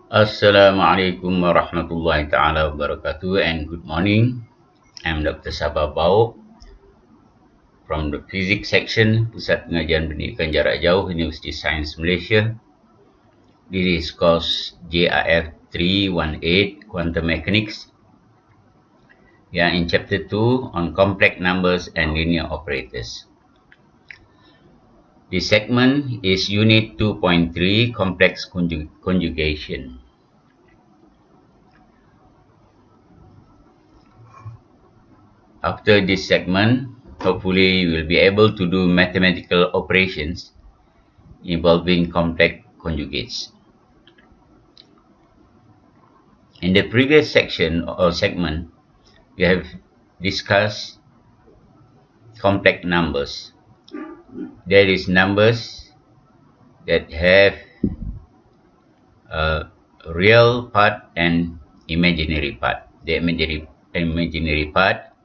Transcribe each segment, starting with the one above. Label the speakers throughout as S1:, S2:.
S1: Assalamualaikum warahmatullahi taala wabarakatuh and good morning. I'm Dr. Sabah Bau from the Physics section Pusat Pengajian Pendidikan Jarak Jauh Universiti Sains Malaysia. This is course JIF 318 Quantum Mechanics. We are in chapter 2 on complex numbers and linear operators. This segment is unit 2.3 complex conjugation. After this segment, hopefully you will be able to do mathematical operations involving complex conjugates. In the previous section or segment, we have discussed complex numbers. There is numbers that have a real part and imaginary part. The imaginary part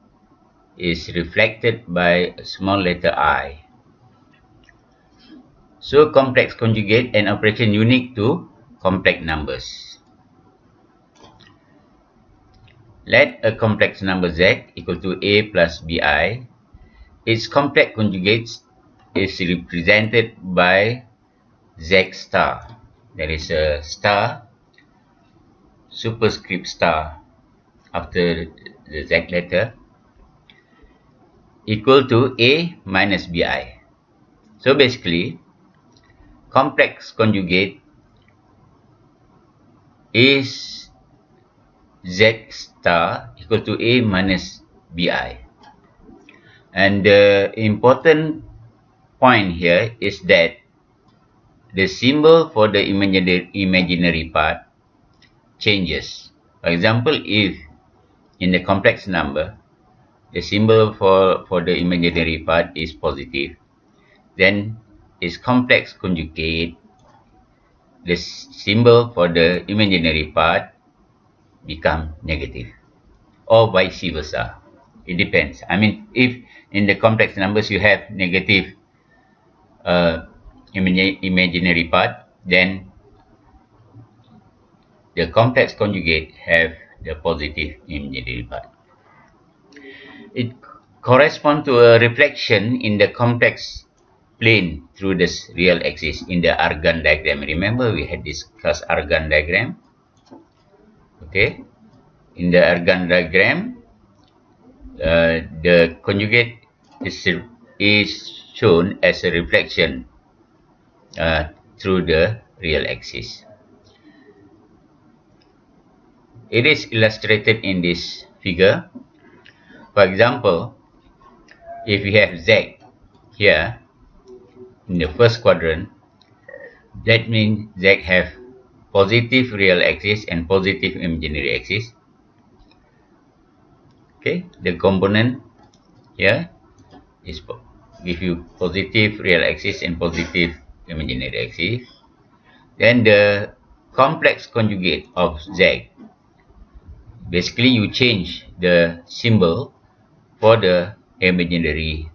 S1: is reflected by a small letter I. So complex conjugate an operation unique to complex numbers. Let a complex number z equal to a plus bi. Its complex conjugate is represented by z star. There is a star, superscript star after the z letter, equal to a minus bi. So basically, complex conjugate is z star equal to a minus bi. And the important point here is that the symbol for the imaginary part changes. For example, if in the complex number, the symbol for the imaginary part is positive, then its complex conjugate, the symbol for the imaginary part become negative, or vice versa. It depends. I mean, if in the complex numbers you have negative imaginary part, then the complex conjugate have the positive imaginary part. It corresponds to a reflection in the complex plane through this real axis in the Argand diagram. Remember, we had discussed Argand diagram. Okay, in the Argand diagram, the conjugate is shown as a reflection through the real axis. It is illustrated in this figure. For example, if we have Z here in the first quadrant, that means Z have positive real axis and positive imaginary axis. Okay, the component here is give you positive real axis and positive imaginary axis. Then the complex conjugate of Z, basically you change the symbol for the imaginary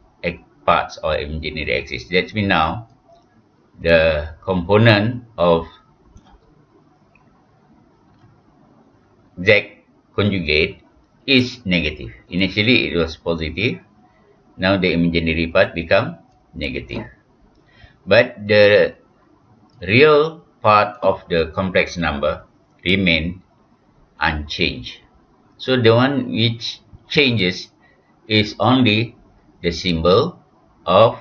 S1: parts or imaginary axis. That means now the component of Z conjugate is negative. Initially it was positive. Now the imaginary part become negative. But the real part of the complex number remain unchanged. So the one which changes is only the symbol of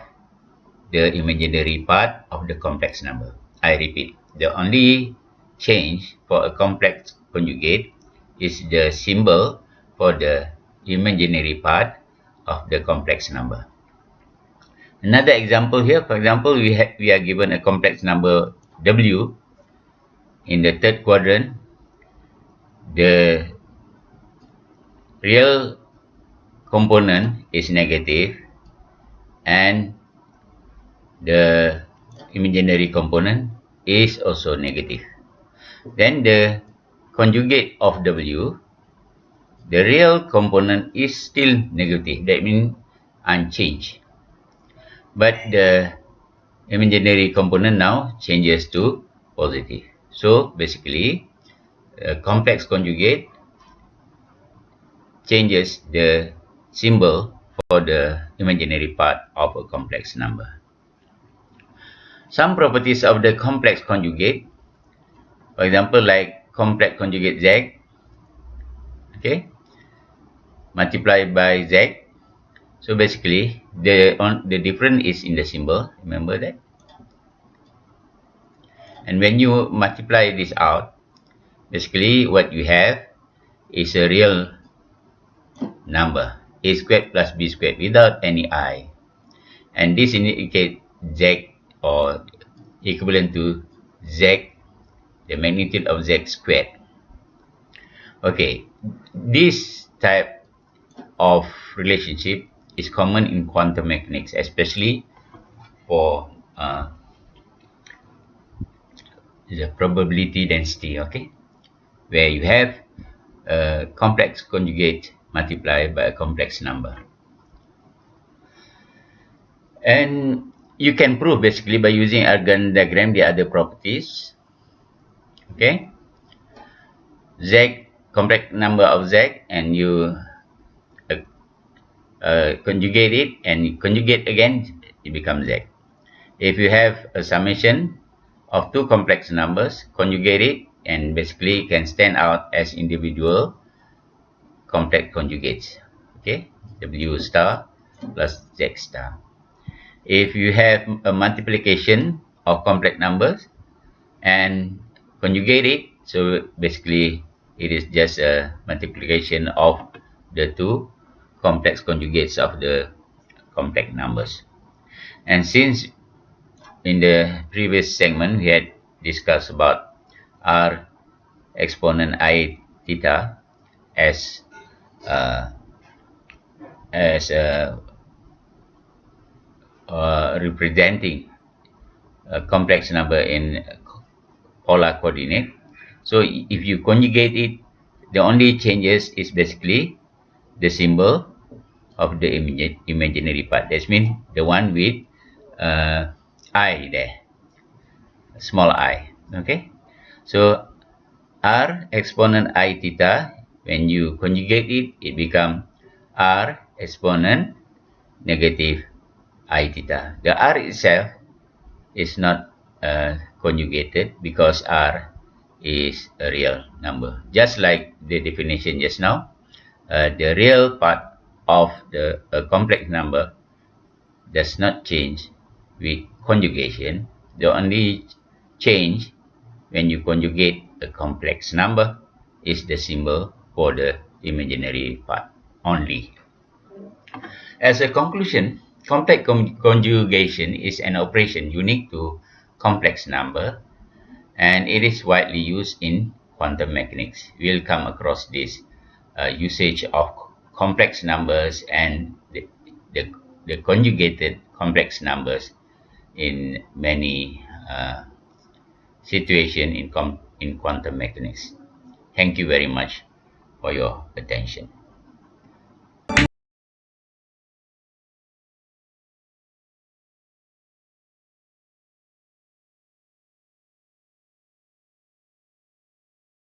S1: the imaginary part of the complex number. I repeat, the only change for a complex conjugate is the symbol for the imaginary part of the complex number. Another example here, for example, we are given a complex number W in the third quadrant. The real component is negative and the imaginary component is also negative. Then the conjugate of W, the real component is still negative. That means unchanged. But the imaginary component now changes to positive. So basically, complex conjugate changes the symbol for the imaginary part of a complex number. Some properties of the complex conjugate, for example, like complex conjugate z, okay, multiplied by z. So basically, the difference is in the symbol. Remember that. And when you multiply this out, basically what you have is a real number, a squared plus b squared without any I. And this indicates z, or equivalent to z, the magnitude of z squared. Okay, this type of relationship is common in quantum mechanics, especially for the probability density, okay, where you have a complex conjugate multiplied by a complex number. And you can prove basically by using Argand diagram the other properties. Okay, z, complex number of z, and you conjugate it, and conjugate again, it becomes z. If you have a summation of two complex numbers, conjugate it, and basically can stand out as individual complex conjugates. Okay, w star plus z star. If you have a multiplication of complex numbers and conjugate it, so basically it is just a multiplication of the two complex conjugates of the complex numbers. And since in the previous segment we had discussed about r exponent I theta as representing a complex number in polar coordinate. So if you conjugate it, the only changes is basically the symbol of the imaginary part. That means the one with I there, small I. Okay, so r exponent I theta, when you conjugate it, it becomes r exponent negative I theta. The r itself is not conjugated because r is a real number. Just like the definition just now, the real part of the complex number does not change with conjugation. The only change when you conjugate a complex number is the symbol for the imaginary part only. As a conclusion, complex conjugation is an operation unique to complex number, and it is widely used in quantum mechanics. We'll come across this usage of complex numbers and the conjugated complex numbers in many situations in quantum mechanics. Thank you very much for your attention.